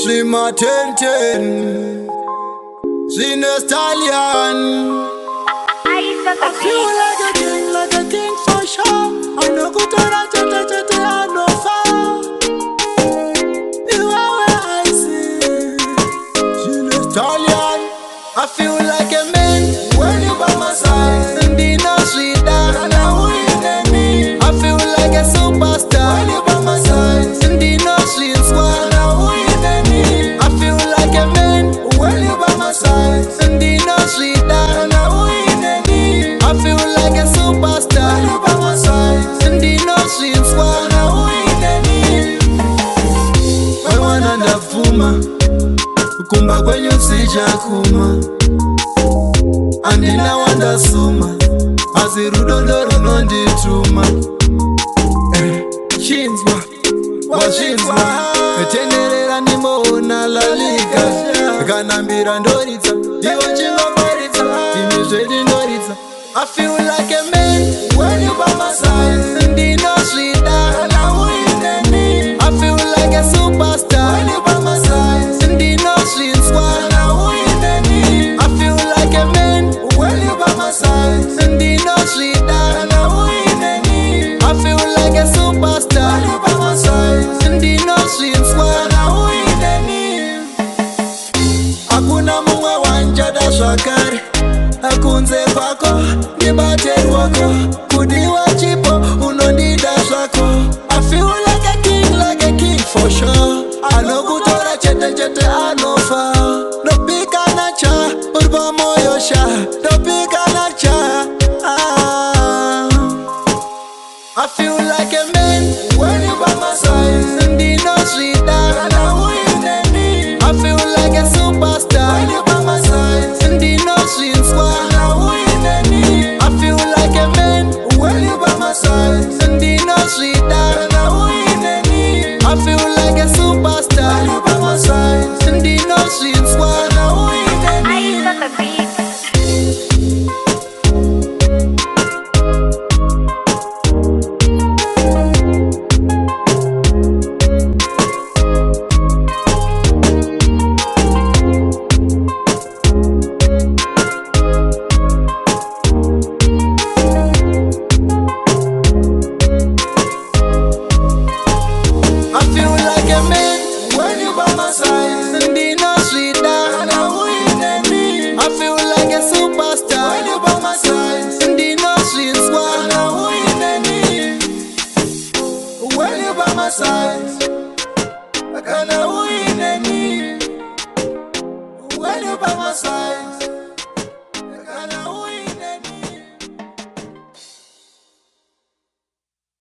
Slimmer 1010, Zine Stallion. I feel like a king for sure. I know good I know far. You are where I see. Zine Stallion. I feel like a man when you by my side. And the no sweet and I win me. I feel like a superstar when you by my side. And the no sweet squad. I feel like a man when you by my side. And the no sweet and I win any. I feel like a superstar when you by my side. And the no sweet squad. I win any. I wanna the fuma kumba kwenye usija kuma. Andina wanda suma azirudondoro nondi truma. Shinzwa washinzwa etenerera nimona lalika kanambira ndoritsa iwo chingomaritsa imi zvedi ndoritsa. I feel like a man when you by my side. Ndino svida me. I feel like a superstar when you by my side. Ndino svinswa I feel like a man when you by my side. Ndino svida I feel like a superstar when you by my side. Ndino svinswa hakuna mumwe wanjada zvakare akunze kwako ndibate wako kudiwa chipo unondida zvako. I feel like a king for sure. Anokutora chete chete anofa. Ndopika nacha urba moyo sha. Ndopika nacha I feel like a man when you by my side. Ndino svida I feel like a superstar when you by my side. Ndino svinswa I feel like a man when you by my side. Ndino svida I feel like a superstar when you by my side. Ndino svinswa I can't win any when you by my side.